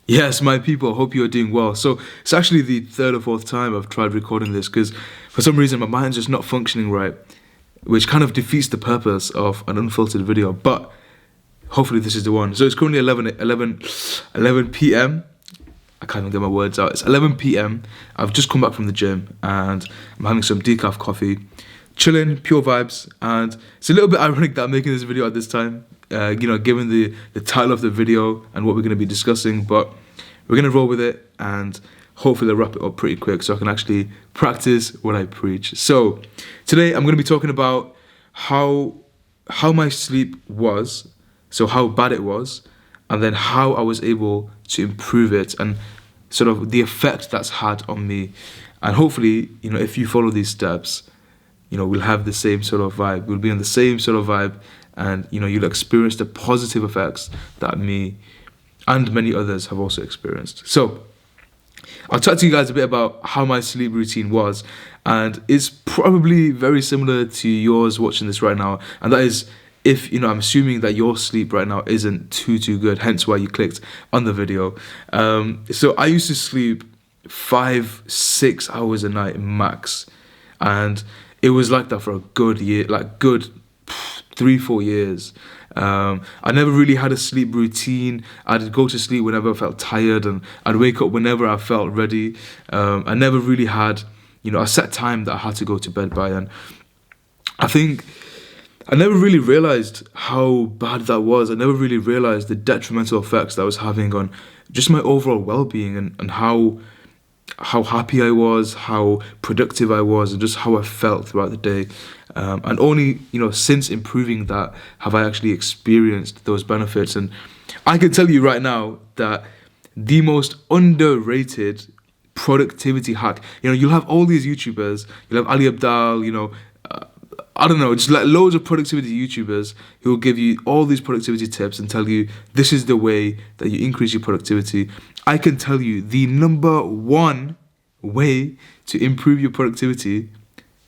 Yes, my people, hope you're doing well. So it's actually the third or fourth time I've tried recording this because for some reason my mind's just not functioning right, which kind of defeats the purpose of an unfiltered video. But hopefully this is the one. So it's currently 11 p.m. I can't even get my words out. It's 11 p.m. I've just come back from the gym and I'm having some decaf coffee, chilling, pure vibes. And it's a little bit ironic that I'm making this video at this time, given the title of the video and what we're going to be discussing. But we're going to roll with it and hopefully wrap it up pretty quick so I can actually practice what I preach. So today I'm going to be talking about how my sleep was, so how bad it was, and then how I was able to improve it and sort of the effect that's had on me. And hopefully, if you follow these steps, we'll have the same sort of vibe. We'll be on the same sort of vibe and, you'll experience the positive effects that me and many others have also experienced. So I'll talk to you guys a bit about how my sleep routine was, and it's probably very similar to yours watching this right now. And that is, if I'm assuming that your sleep right now isn't too good, hence why you clicked on the video. So I used to sleep 5-6 hours a night max, and it was like that for a good year, like good 3-4 years. I never really had a sleep routine. I'd go to sleep whenever I felt tired, and I'd wake up whenever I felt ready. I never really had a set time that I had to go to bed by, and I think I never really realized how bad that was. I never really realized the detrimental effects that was having on just my overall well-being and how happy I was, how productive I was, and just how I felt throughout the day. And only, since improving that have I actually experienced those benefits. And I can tell you right now that the most underrated productivity hack, you'll have all these YouTubers, you'll have Ali Abdal, I don't know, just like loads of productivity YouTubers who will give you all these productivity tips and tell you this is the way that you increase your productivity. I can tell you the number one way to improve your productivity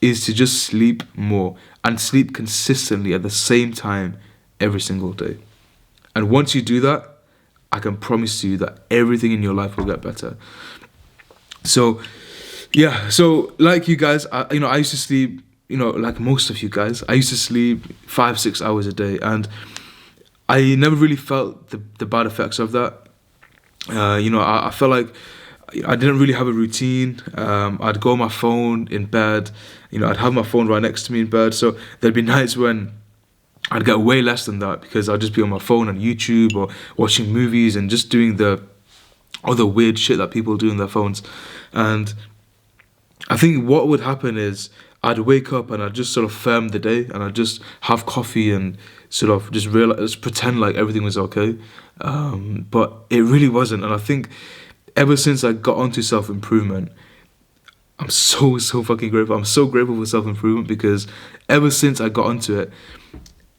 is to just sleep more and sleep consistently at the same time every single day. And once you do that, I can promise you that everything in your life will get better. So, yeah, so like you guys, I used to sleep, like most of you guys, I used to sleep 5-6 hours a day, and I never really felt the bad effects of that. I felt like I didn't really have a routine. I'd go on my phone in bed, I'd have my phone right next to me in bed. So there'd be nights when I'd get way less than that because I'd just be on my phone on YouTube or watching movies and just doing the other weird shit that people do on their phones. And I think what would happen is I'd wake up and I'd just sort of firm the day and I'd just have coffee and sort of just pretend like everything was okay. But it really wasn't. And I think ever since I got onto self-improvement, I'm so fucking grateful. I'm so grateful for self-improvement because ever since I got onto it,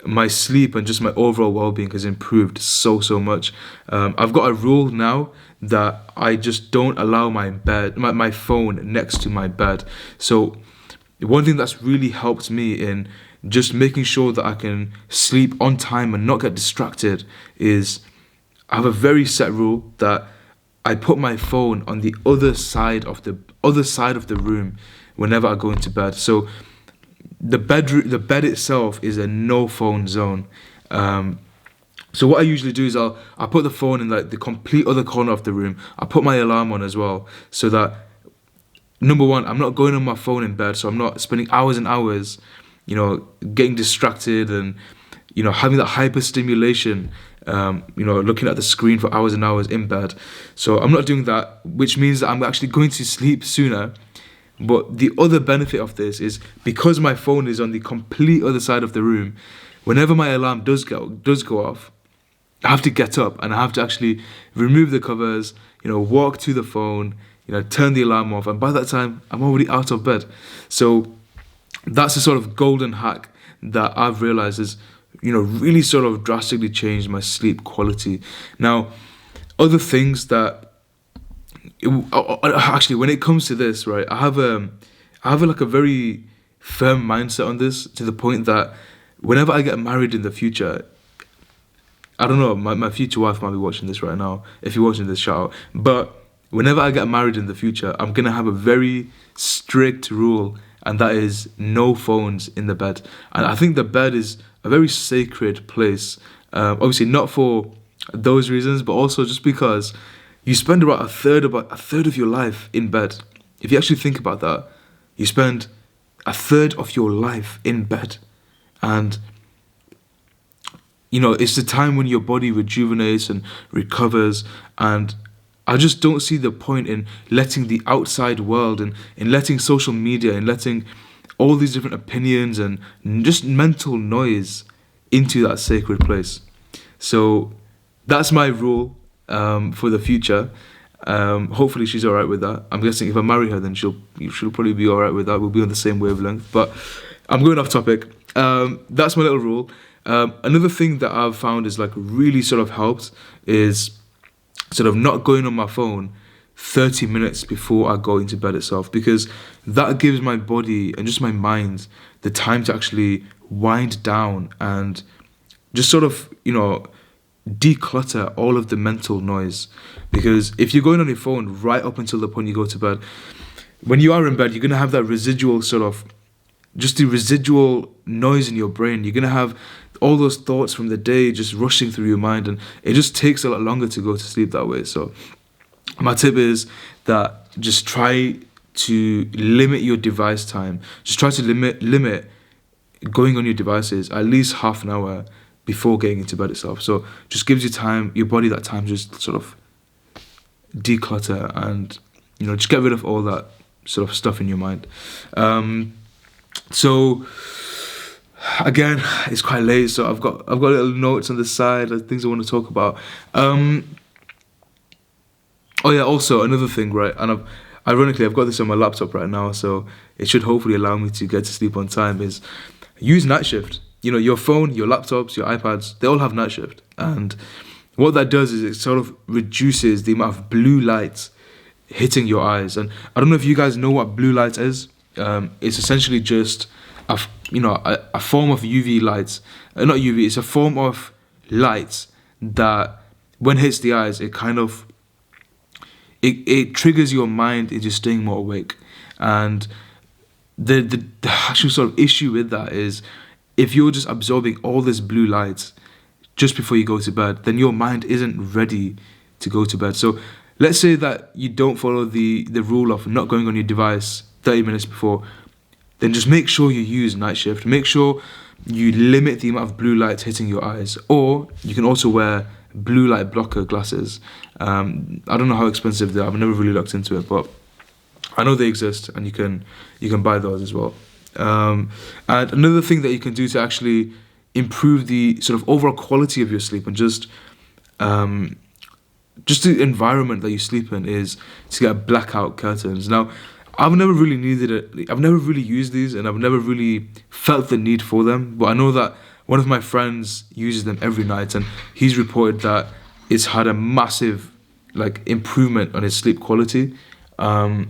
my sleep and just my overall well-being has improved so much. I've got a rule now that I just don't allow my phone next to my bed. So one thing that's really helped me in just making sure that I can sleep on time and not get distracted is I have a very set rule that I put my phone on the other side of the room whenever I go into bed. So the bed itself is a no phone zone. So what I usually do is I put the phone in like the complete other corner of the room. I put my alarm on as well, so that number one, I'm not going on my phone in bed, so I'm not spending hours and hours, getting distracted and having that hyper stimulation. Looking at the screen for hours and hours in bed. So I'm not doing that, which means that I'm actually going to sleep sooner. But the other benefit of this is because my phone is on the complete other side of the room, whenever my alarm does go off, I have to get up and I have to actually remove the covers, walk to the phone, turn the alarm off, and by that time I'm already out of bed. So that's a sort of golden hack that I've realized is really sort of drastically changed my sleep quality. Now, other things that actually, when it comes to this, right, I have like a very firm mindset on this, to the point that whenever I get married in the future, I don't know, my future wife might be watching this right now. If you're watching this, shout out. But whenever I get married in the future, I'm going to have a very strict rule, and that is no phones in the bed. And I think the bed is a very sacred place. Obviously, not for those reasons, but also just because you spend about a third of your life in bed. If you actually think about that, you spend a third of your life in bed. And it's the time when your body rejuvenates and recovers, and I just don't see the point in letting the outside world and in letting social media and letting all these different opinions and just mental noise into that sacred place. So that's my rule for the future. Hopefully she's all right with that. I'm guessing if I marry her, then she'll probably be all right with that. We'll be on the same wavelength. But I'm going off topic. That's my little rule. Another thing that I've found is like really sort of helped is sort of not going on my phone 30 minutes before I go into bed itself, because that gives my body and just my mind the time to actually wind down and just sort of, declutter all of the mental noise. Because if you're going on your phone right up until the point you go to bed, when you are in bed, you're going to have that residual sort of, just the residual noise in your brain. You're going to have all those thoughts from the day just rushing through your mind, and it just takes a lot longer to go to sleep that way. So my tip is that just try to limit your device time. Just try to limit going on your devices at least half an hour before getting into bed itself. So just gives your body that time to just sort of declutter and just get rid of all that sort of stuff in your mind. So again, it's quite late, so I've got little notes on the side of things I want to talk about. Oh yeah, also another thing, right? And ironically, I've got this on my laptop right now, so it should hopefully allow me to get to sleep on time. Is use night shift. Your phone, your laptops, your iPads, they all have night shift, and what that does is it sort of reduces the amount of blue light hitting your eyes. And I don't know if you guys know what blue light is. It's essentially just a form of UV light. Not UV, it's a form of light that when it hits the eyes, it kind of it triggers your mind into staying more awake. And the actual sort of issue with that is, if you're just absorbing all this blue light just before you go to bed, then your mind isn't ready to go to bed. So let's say that you don't follow the rule of not going on your device 30 minutes before, then just make sure you use night shift. Make sure you limit the amount of blue light hitting your eyes. Or you can also wear blue light blocker glasses. I don't know how expensive they are. I've never really looked into it, but I know they exist, and you can buy those as well. And another thing that you can do to actually improve the sort of overall quality of your sleep and just the environment that you sleep in is to get blackout curtains. Now, I've never really needed it. I've never really used these, and I've never really felt the need for them. But I know that one of my friends uses them every night, and he's reported that it's had a massive improvement on his sleep quality. Kuna?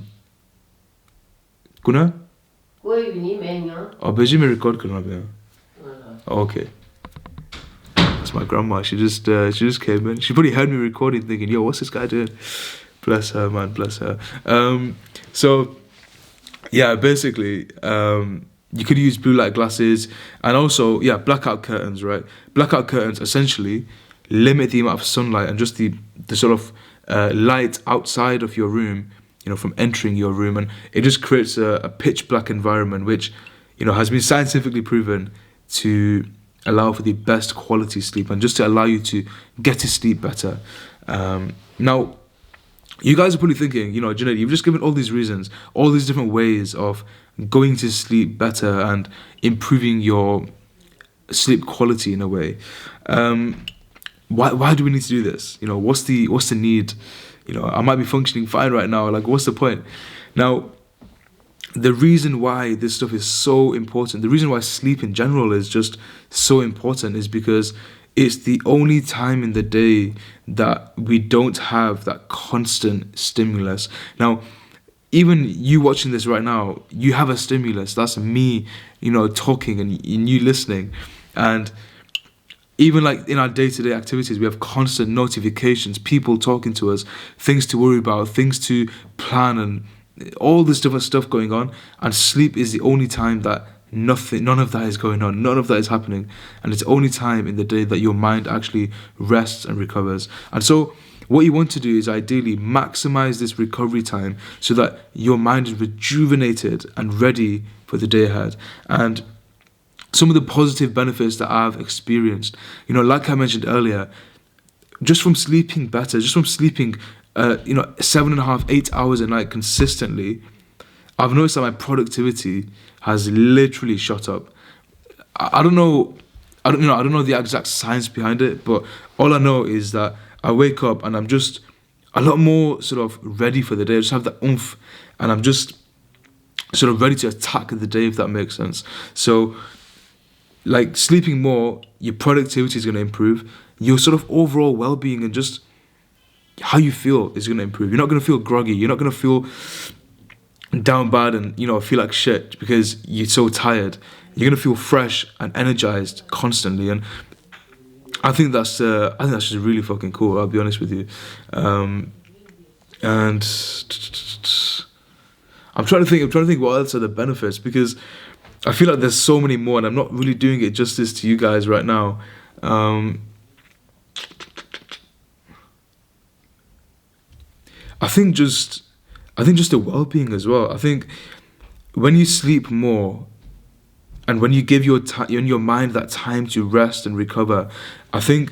Beji mein record karna paya. Okay. That's my grandma. She just came in. She probably heard me recording, thinking, "Yo, what's this guy doing?" Bless her, man. Bless her. So yeah, basically, you could use blue light glasses, and also blackout curtains. Right, blackout curtains essentially limit the amount of sunlight and just the sort of light outside of your room, from entering your room, and it just creates a pitch black environment, which has been scientifically proven to allow for the best quality sleep and just to allow you to get to sleep better. Now, you guys are probably thinking, Junaid, you've just given all these reasons, all these different ways of going to sleep better and improving your sleep quality in a way. Why do we need to do this? What's the need? I might be functioning fine right now. What's the point? Now, the reason why this stuff is so important, the reason why sleep in general is just so important, is because it's the only time in the day that we don't have that constant stimulus. Now, even you watching this right now, you have a stimulus. That's me, talking and you listening. And even like in our day-to-day activities, we have constant notifications, people talking to us, things to worry about, things to plan, and all this different stuff going on. And sleep is the only time that none of that is going on, none of that is happening, and it's only time in the day that your mind actually rests and recovers. And so what you want to do is ideally maximize this recovery time so that your mind is rejuvenated and ready for the day ahead. And some of the positive benefits that I've experienced, like I mentioned earlier, just from sleeping better, just from sleeping 7.5, 8 hours a night consistently, I've noticed that my productivity has literally shot up. I don't know the exact science behind it, but all I know is that I wake up and I'm just a lot more sort of ready for the day. I just have that oomph, and I'm just sort of ready to attack the day, if that makes sense. So, like, sleeping more, your productivity is going to improve. Your sort of overall well-being and just how you feel is going to improve. You're not going to feel groggy. You're not going to feel down bad and feel like shit because you're so tired. You're going to feel fresh and energized constantly, and I think that's just really fucking cool. I'll be honest with you, and I'm trying to think what else are the benefits, because I feel like there's so many more, and I'm not really doing it justice to you guys right now. I think just the well-being as well. I think when you sleep more, and when you give your mind that time to rest and recover, I think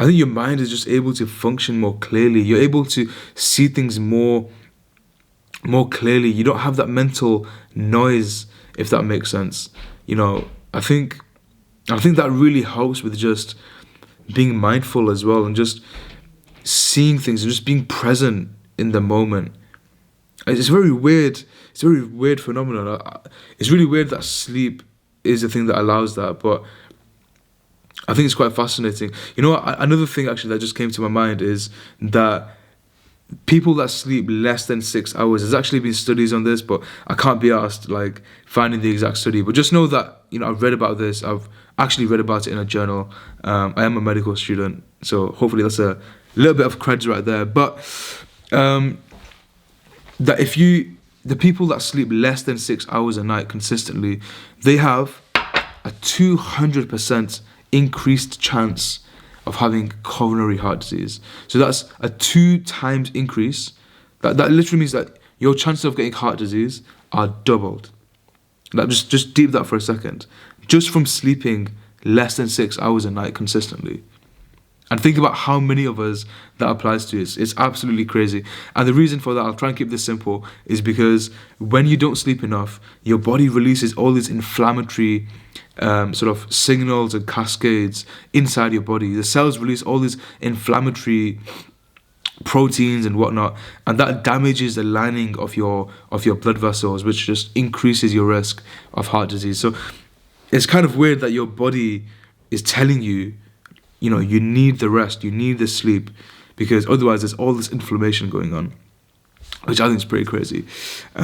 your mind is just able to function more clearly. You're able to see things more clearly. You don't have that mental noise, if that makes sense. I think that really helps with just being mindful as well, and just seeing things and just being present in the moment. It's very weird. It's a very weird phenomenon. It's really weird that sleep is the thing that allows that, but I think it's quite fascinating. Another thing actually that just came to my mind is that people that sleep less than 6 hours, there's actually been studies on this, but I can't be asked like finding the exact study. But just know that I've read about this. I've actually read about it in a journal. I am a medical student, so hopefully that's a little bit of creds right there. But that the people that sleep less than 6 hours a night consistently, they have a 200% increased chance of having coronary heart disease. So that's a 2 times increase. That literally means that your chances of getting heart disease are doubled. Like, just deep that for a second. Just from sleeping less than 6 hours a night consistently. And think about how many of us that applies to. It's absolutely crazy. And the reason for that, I'll try and keep this simple, is because when you don't sleep enough, your body releases all these inflammatory sort of signals and cascades inside your body. The cells release all these inflammatory proteins and whatnot, and that damages the lining of your blood vessels, which just increases your risk of heart disease. So it's kind of weird that your body is telling you, you need the rest, you need the sleep, because otherwise there's all this inflammation going on, which I think is pretty crazy.